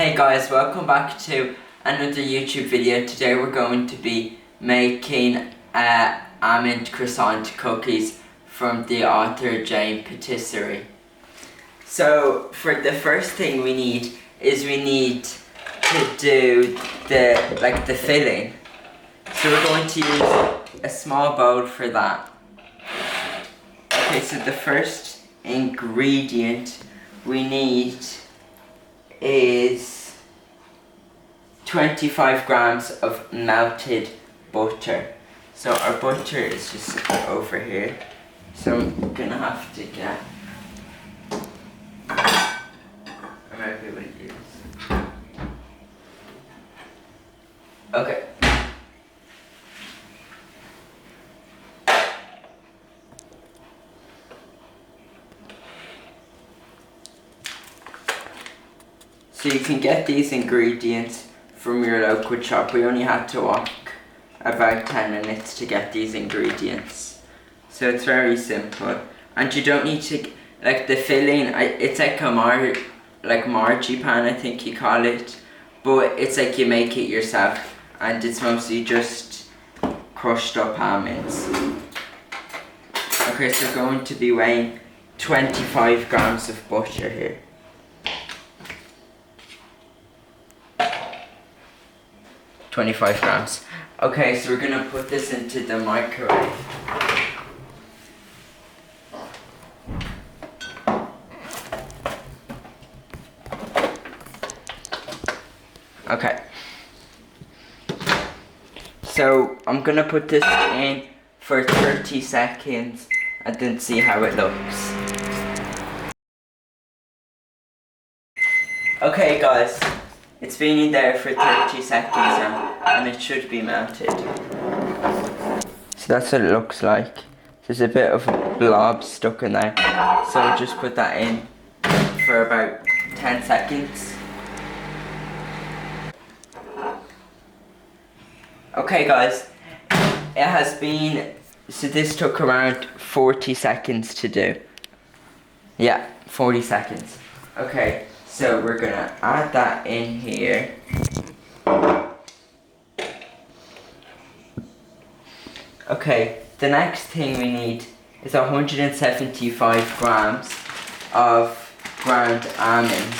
Hey guys, welcome back to another YouTube video. Today we're going to be making almond croissant cookies from the author Jane Patisserie. So for the first thing we need to do the filling. So we're going to use a small bowl for that. Okay, so the first ingredient we need is 25 grams of melted butter. So our butter is just over here. So I'm gonna have to get, I might be able to use. Okay. So you can get these ingredients from your local shop. We only had to walk about 10 minutes to get these ingredients. So it's very simple. And you don't need to, like the filling, it's like a marzipan I think you call it. But it's like you make it yourself. And it's mostly just crushed up almonds. Okay, so we're going to be weighing 25 grams of butter here. $25 grams. Okay, so we're gonna put this into the microwave. Okay. So I'm gonna put this in for 30 seconds and then see how it looks. Okay guys. It's been in there for 30 seconds now, and it should be melted. So that's what it looks like. There's a bit of a blob stuck in there. So I'll just put that in for about 10 seconds. Okay guys, it has been, so this took around 40 seconds to do. Yeah, 40 seconds. Okay. So we're gonna add that in here. Okay, the next thing we need is 175 grams of ground almonds.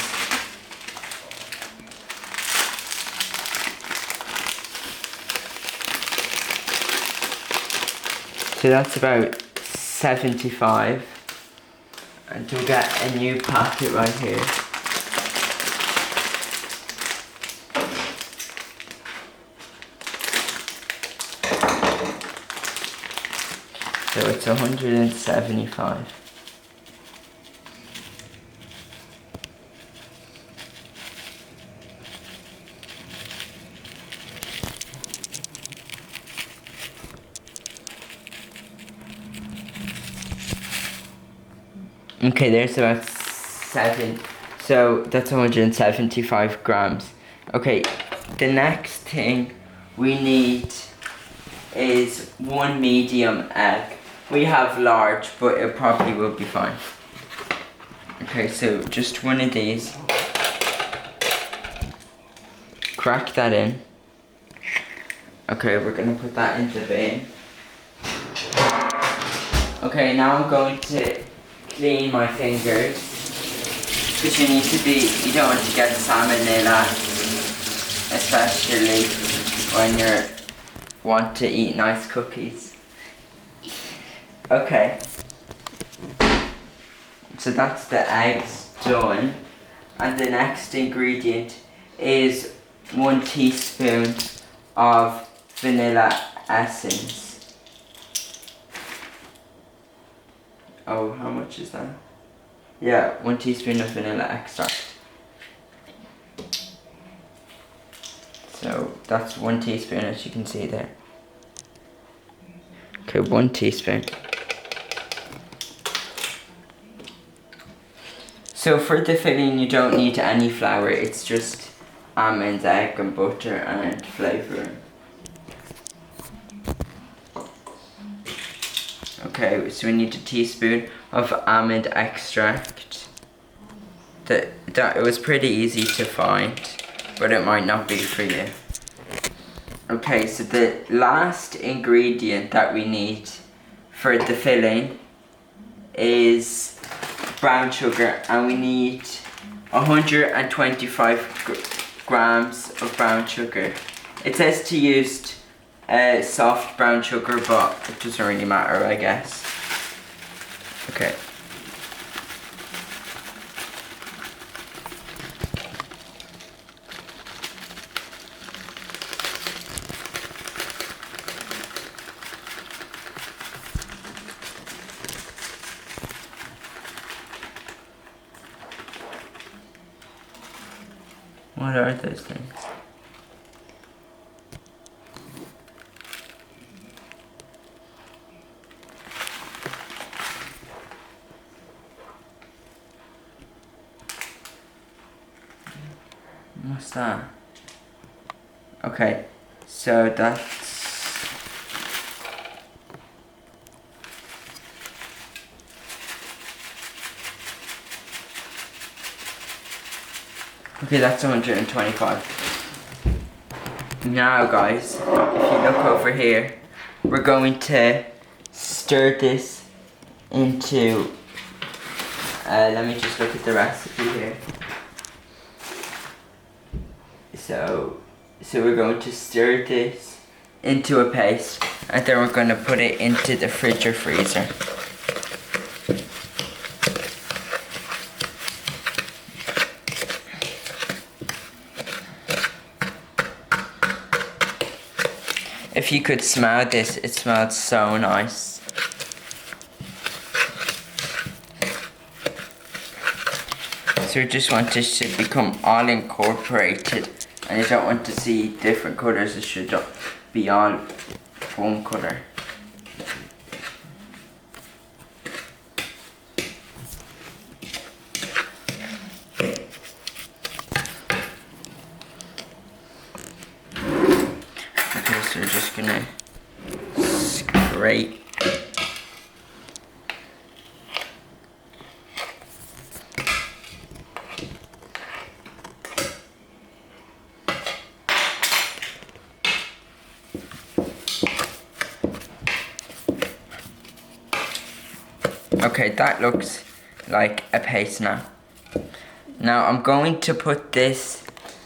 So that's about 75. And we'll get a new packet right here. So it's 175. Okay, there's about 7. So that's 175 grams. Okay, the next thing we need is 1 medium egg. We have large, but it probably will be fine. Okay, so just one of these. Crack that in. Okay, we're gonna put that in the bin. Okay, now I'm going to clean my fingers. Because you don't want to get salmonella, especially when you want to eat nice cookies. Okay, so that's the eggs done, and the next ingredient is 1 teaspoon of vanilla essence. Oh, how much is that? Yeah, 1 teaspoon of vanilla extract. So that's 1 teaspoon, as you can see there. Okay, 1 teaspoon. So for the filling you don't need any flour, it's just almonds, egg and butter and flavouring. Okay, so we need a teaspoon of almond extract. it was pretty easy to find, but it might not be for you. Okay, so the last ingredient that we need for the filling is brown sugar, and we need 125 grams of brown sugar. It says to use soft brown sugar, but it doesn't really matter, I guess. Okay. What are those things? What's that? Okay, so that's... Okay, that's 125. Now guys, if you look over here, we're going to stir this into... let me just look at the recipe here. So we're going to stir this into a paste, and then we're going to put it into the fridge or freezer. If you could smell this, it smells so nice. So we just want this to become all incorporated, and you don't want to see different colours, it should be all one colour. Okay, so we're just gonna scrape. Okay, that looks like a paste now. Now I'm going to put this,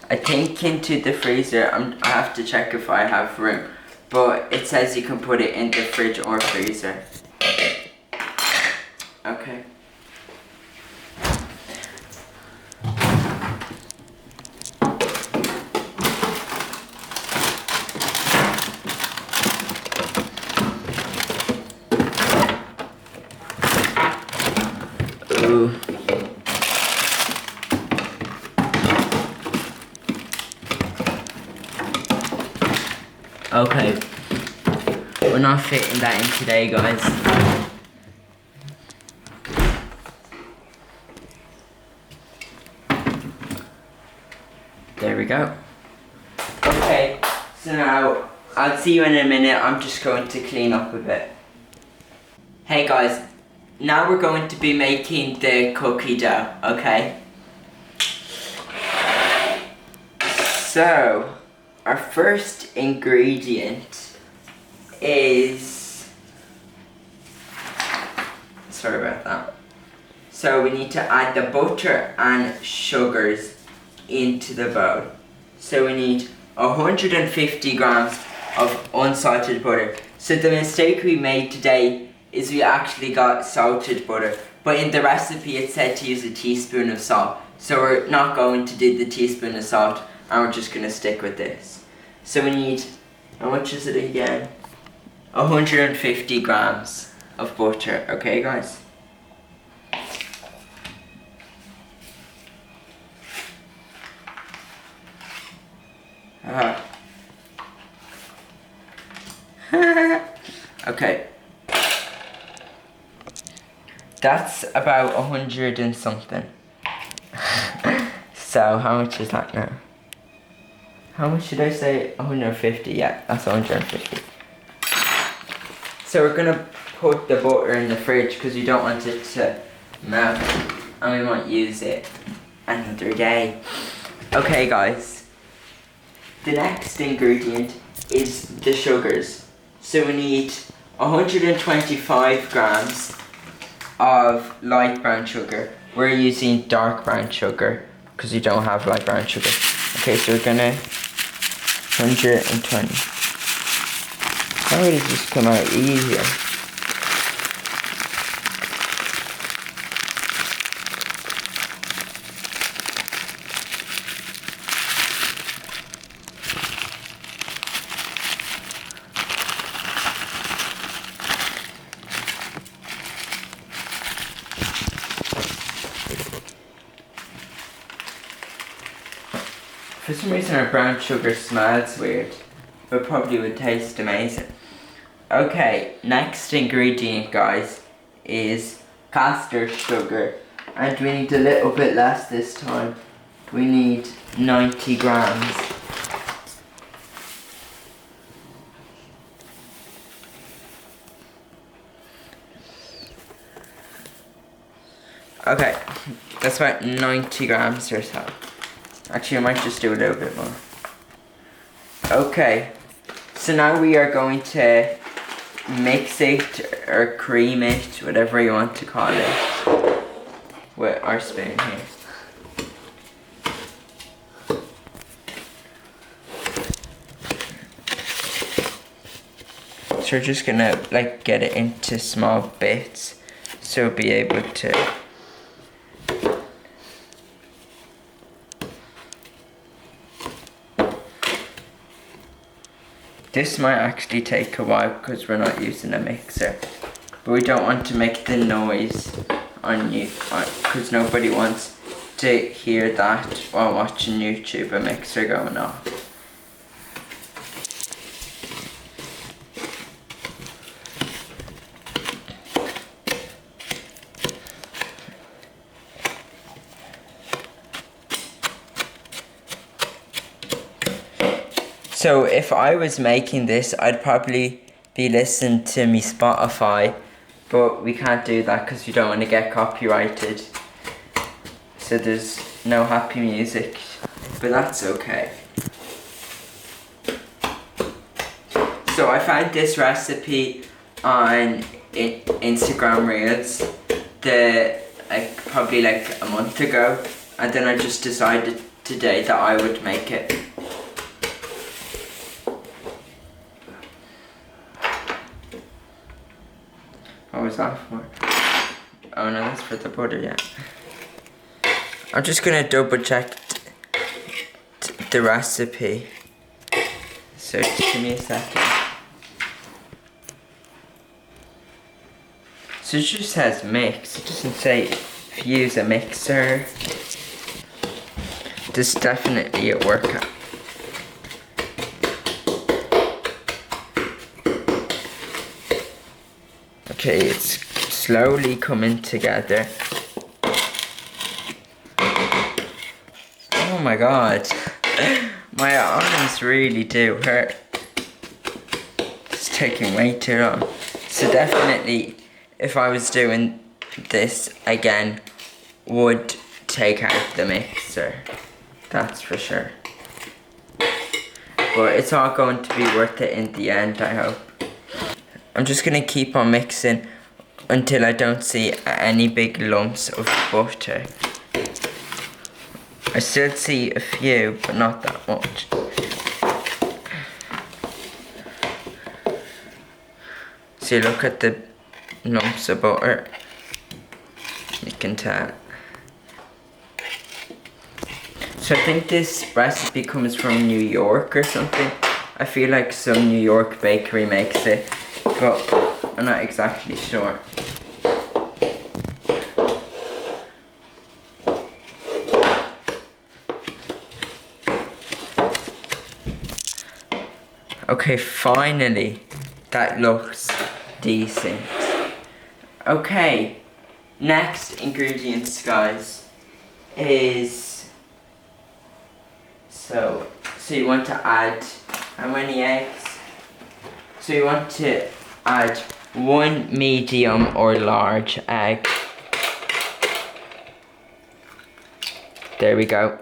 I think, into the freezer. I have to check if I have room, but it says you can put it in the fridge or freezer. Okay. Ooh. Okay, we're not fitting that in today, guys. There we go. Okay, so now I'll see you in a minute. I'm just going to clean up a bit. Hey guys, now we're going to be making the cookie dough, okay? So, our first ingredient is... Sorry about that. So we need to add the butter and sugars into the bowl. So we need 150 grams of unsalted butter. So the mistake we made today is we actually got salted butter, but in the recipe it said to use a teaspoon of salt. So we're not going to do the teaspoon of salt, and we're just going to stick with this. So we need, how much is it again? 150 grams of butter, okay guys? Okay. That's about 100 and something. So how much is that now? How much should I say? 150, yeah, that's 150. So we're gonna put the butter in the fridge because you don't want it to melt, and we won't use it another day. Okay guys, the next ingredient is the sugars. So we need 125 grams of light brown sugar. We're using dark brown sugar because you don't have light brown sugar. Okay, so we're gonna 120. How does this come out easier? For some reason our brown sugar smells weird, but probably would taste amazing. Okay, next ingredient guys is caster sugar, and we need a little bit less this time. We need 90 grams. Okay, that's about 90 grams or so. Actually, I might just do a little bit more. Okay, so now we are going to mix it or cream it, whatever you want to call it, with our spoon here. So we're just gonna like get it into small bits so we'll be able to This might actually take a while because we're not using a mixer, but we don't want to make the noise on you because nobody wants to hear that while watching YouTube, a mixer going off. So if I was making this, I'd probably be listening to me Spotify, but we can't do that because you don't want to get copyrighted. So there's no happy music, but that's okay. So I found this recipe on Instagram Reels probably like a month ago, and then I just decided today that I would make it. What was that for? Oh no, that's for the butter, yeah. I'm just gonna double check the recipe. So just give me a second. So it just says mix, it doesn't say if you use a mixer. This is definitely a workout. Okay, it's slowly coming together. Oh my god, my arms really do hurt. It's taking way too long. So definitely, if I was doing this again, would take out the mixer. That's for sure. But it's all going to be worth it in the end, I hope. I'm just gonna keep on mixing until I don't see any big lumps of butter. I still see a few, but not that much. See, look at the lumps of butter. You can tell. So I think this recipe comes from New York or something. I feel like some New York bakery makes it, but I'm not exactly sure. Okay, finally, that looks decent. Okay, next ingredients, guys, is so you want to add how many eggs? So you want to add 1 medium or large egg. There we go.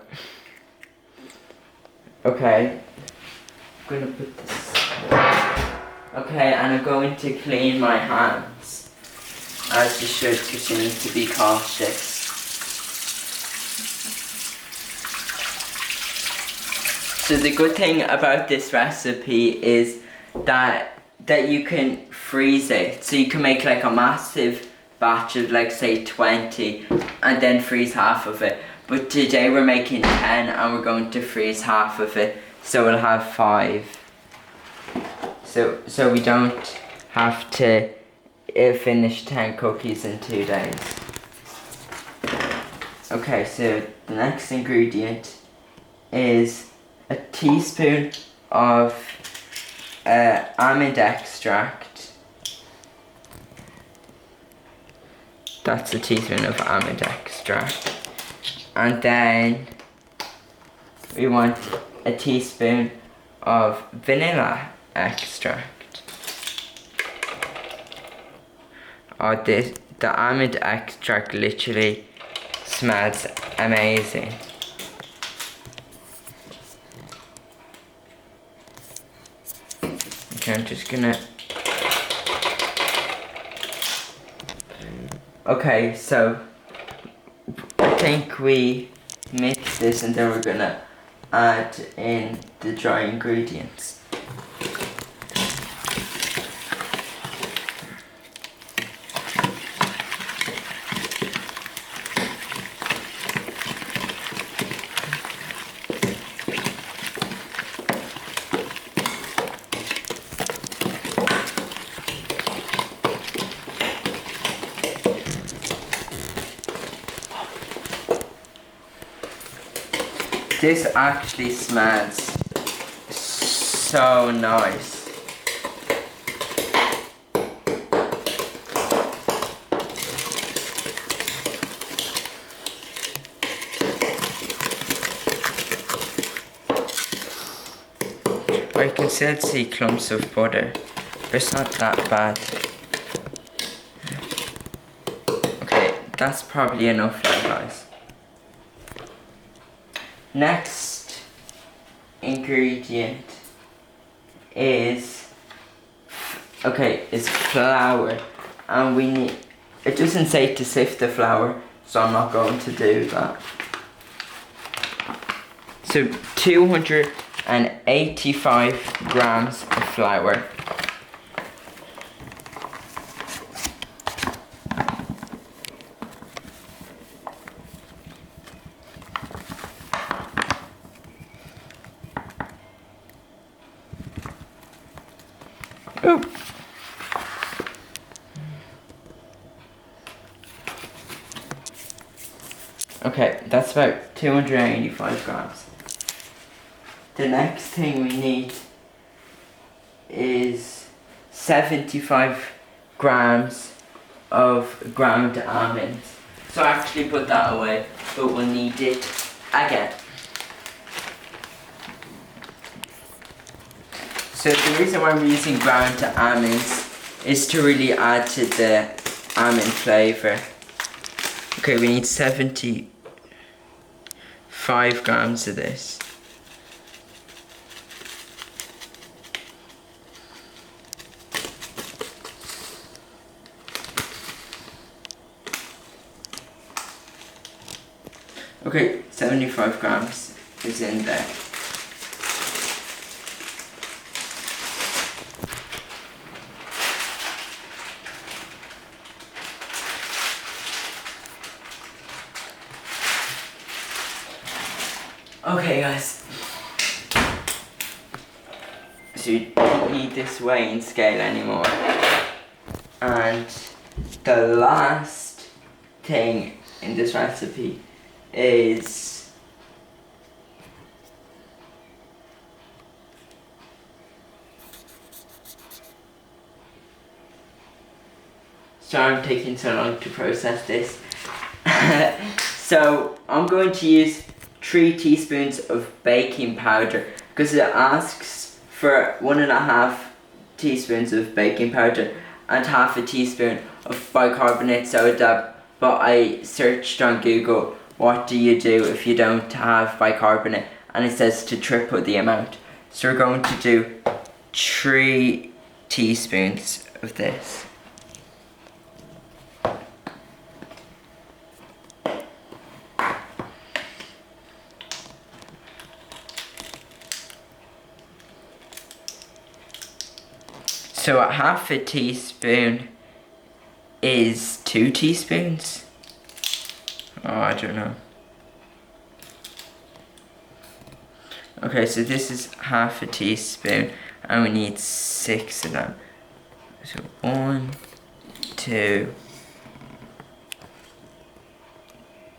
Okay, I'm gonna put this. Okay, and I'm going to clean my hands, as you should, because you need to be cautious. So the good thing about this recipe is that you can freeze it. So you can make like a massive batch of like say 20 and then freeze half of it. But today we're making 10 and we're going to freeze half of it. So we'll have 5. So we don't have to finish 10 cookies in 2 days. Okay, so the next ingredient is a teaspoon of almond extract. That's a teaspoon of almond extract. And then we want a teaspoon of vanilla extract. Oh, the almond extract literally smells amazing. Okay, I'm just gonna... Okay, so I think we mix this and then we're gonna add in the dry ingredients. This actually smells so nice. I can still see clumps of butter, but it's not that bad. Okay, that's probably enough now, guys. Next ingredient is flour, and we need, it doesn't say to sift the flour, so I'm not going to do that. So 285 grams of flour. Oh. Okay, that's about 285 grams. The next thing we need is 75 grams of ground almonds. So I actually put that away, but we'll need it again. So the reason why we're using ground almonds is to really add to the almond flavour. Okay, we need 75 grams of this. Okay, 75 grams is in there. Okay guys, so you don't need this weighing scale anymore. And the last thing in this recipe is sorry I'm taking so long to process this. So I'm going to use 3 teaspoons of baking powder because it asks for 1.5 teaspoons of baking powder and 1/2 teaspoon of bicarbonate soda, but I searched on Google what do you do if you don't have bicarbonate? And it says to triple the amount. So we're going to do 3 teaspoons of this. So a half a teaspoon is 2 teaspoons? Oh, I don't know. Okay, so this is half a teaspoon and we need 6 of them. So 1, 2,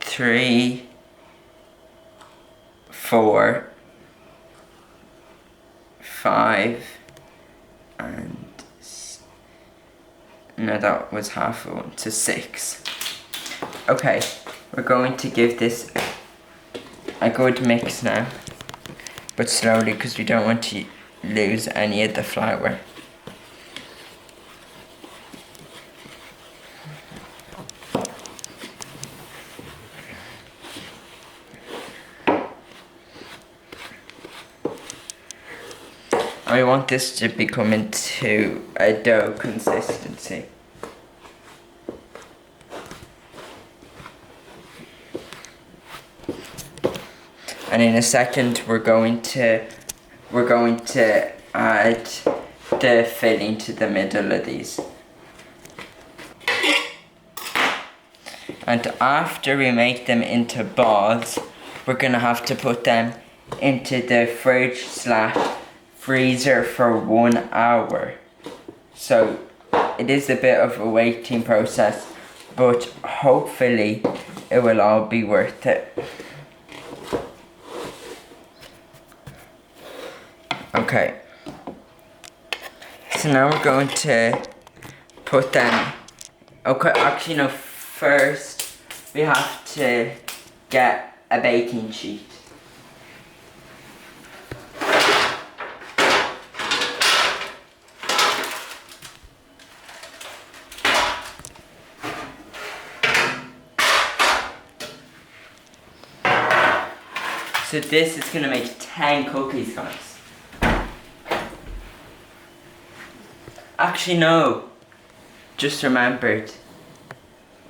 3, 4, 5, and no, that was half of 1, so 6. Okay, we're going to give this a good mix now, but slowly because we don't want to lose any of the flour. I want this to become into a dough consistency. And in a second we're going to add the filling to the middle of these. And after we make them into balls, we're gonna have to put them into the fridge/freezer for 1 hour. So it is a bit of a waiting process, but hopefully it will all be worth it. Okay, so now we're going to put them, okay, actually no, first we have to get a baking sheet. So this is gonna make 10 cookies, guys. Actually no, just remembered,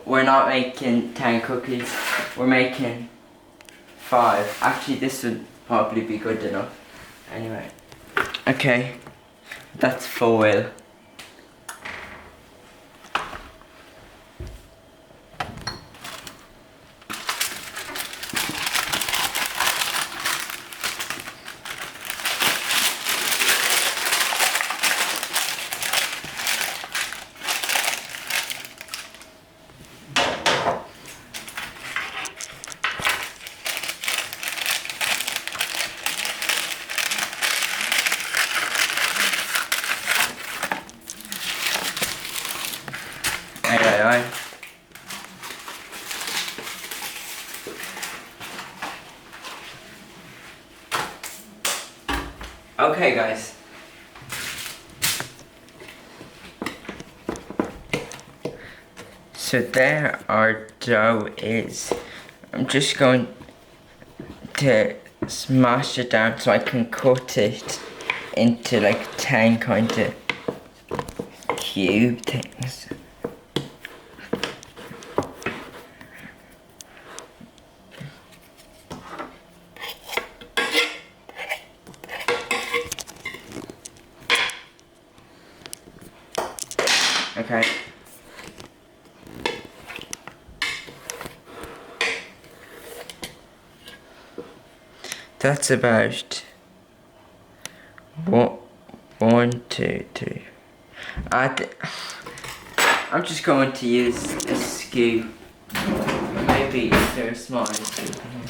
we're not making 10 cookies, we're making 5. Actually this would probably be good enough. Anyway, okay, that's foil. Aye. Okay guys, so there our dough is. I'm just going to smash it down so I can cut it into like 10 kind of cube things. Okay. That's about 1, 2, 3. I'm just going to use a scoop. Maybe is there a small scoop here?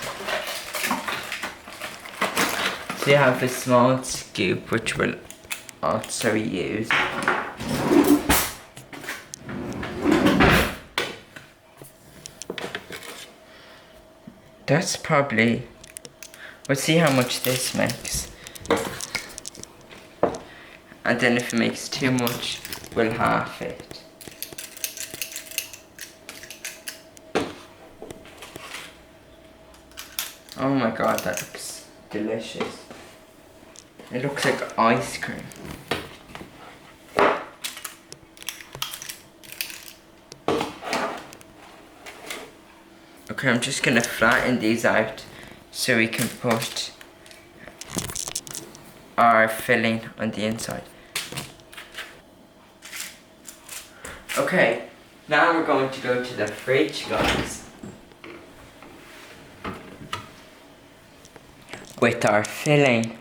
So you have a small scoop which we'll also use. That's probably, we'll see how much this makes. And then if it makes too much, we'll half it. Oh my god, that looks delicious. It looks like ice cream. Okay, I'm just gonna flatten these out so we can put our filling on the inside. Okay, now we're going to go to the fridge, guys, with our filling.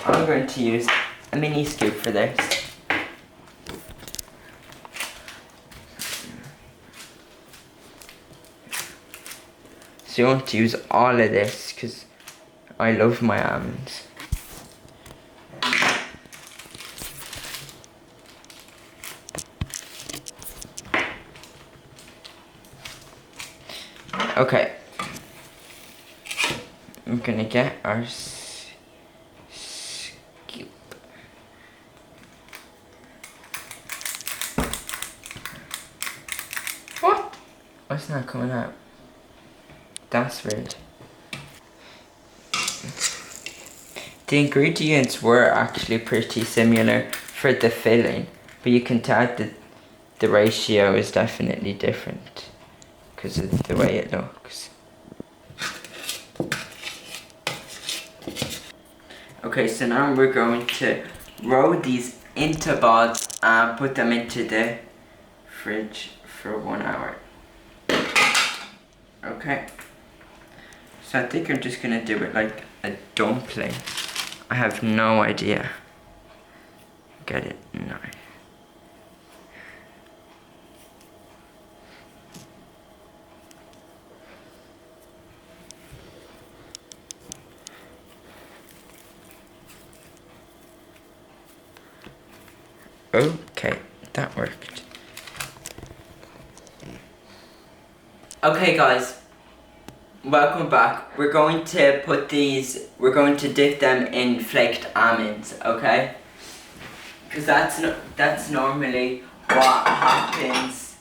I'm going to use a mini scoop for this. So you want to use all of this because I love my almonds. Okay, I'm gonna get our scoop. What? What's not coming out? That's weird. The ingredients were actually pretty similar for the filling, but you can tell that the ratio is definitely different because of the way it looks. Okay, so now we're going to roll these into balls and put them into the fridge for 1 hour. Okay. So I think I'm just gonna do it like a dumpling. I have no idea. Get it? No. Okay, that worked. Okay guys, welcome back. We're going to dip them in flaked almonds, okay? Because that's normally what happens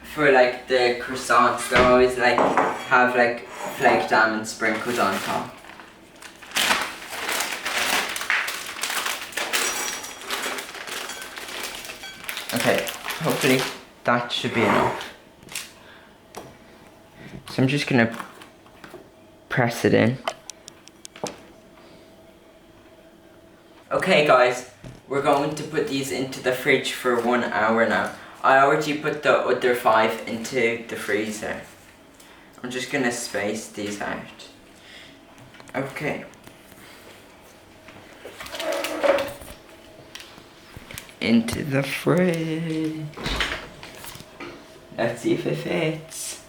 for like the croissants. They always like have like flaked almonds sprinkled on top. Okay, hopefully that should be enough. So I'm just gonna press it in. Okay guys, we're going to put these into the fridge for 1 hour now. I already put the other 5 into the freezer. I'm just gonna space these out. Okay. Into the fridge. Let's see if it fits.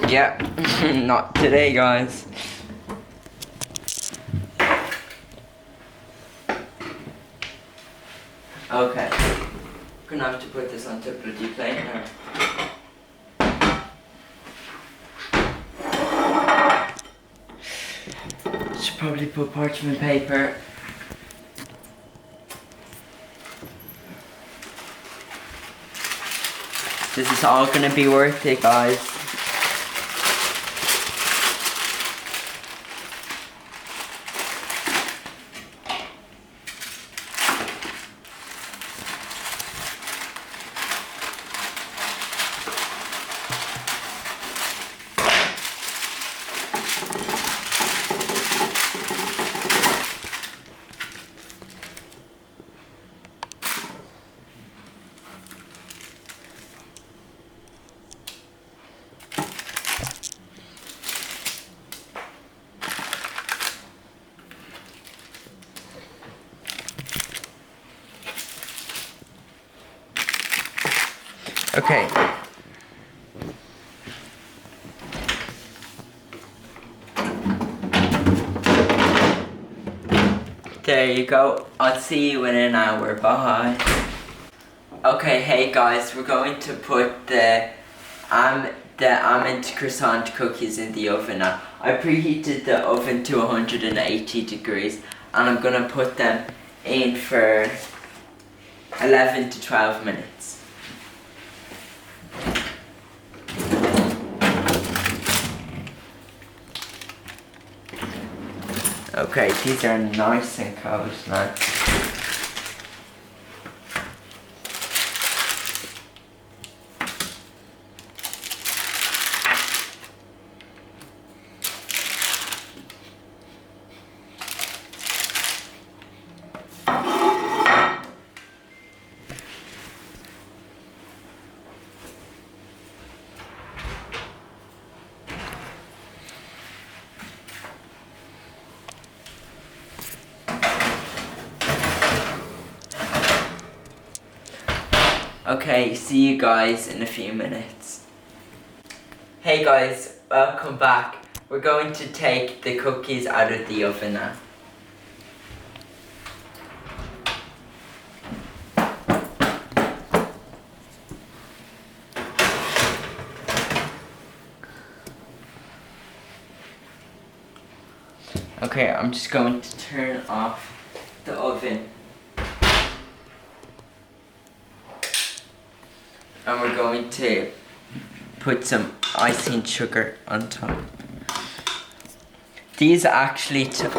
Yeah, not today guys. Okay, gonna have to put this onto a bloody plate now. Should probably put parchment paper. This is all gonna be worth it, guys. Okay. There you go. I'll see you in an hour. Bye. Okay, hey guys, we're going to put the almond croissant cookies in the oven now. I preheated the oven to 180 degrees and I'm gonna put them in for 11 to 12 minutes. Okay, these are nice and cold now. Okay, see you guys in a few minutes. Hey guys, welcome back. We're going to take the cookies out of the oven now. Okay, I'm just going to turn off the oven. And we're going to put some icing sugar on top. These actually took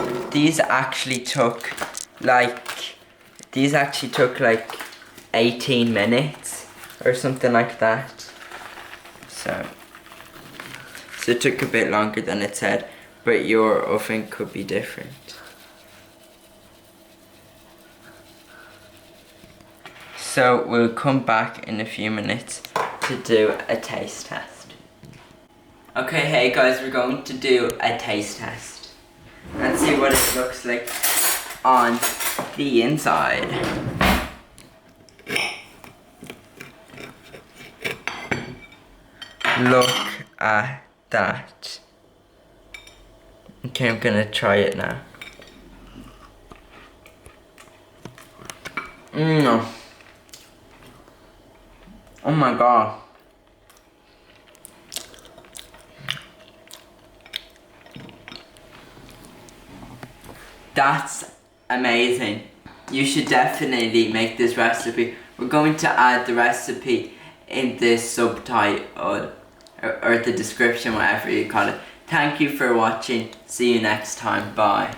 like 18 minutes or something like that. So it took a bit longer than it said, but your oven could be different. So we'll come back in a few minutes to do a taste test. Okay, hey guys, we're going to do a taste test. Let's see what it looks like on the inside. Look at that. Okay, I'm gonna try it now. Oh my god. That's amazing. You should definitely make this recipe. We're going to add the recipe in the subtitle or the description, whatever you call it. Thank you for watching. See you next time. Bye.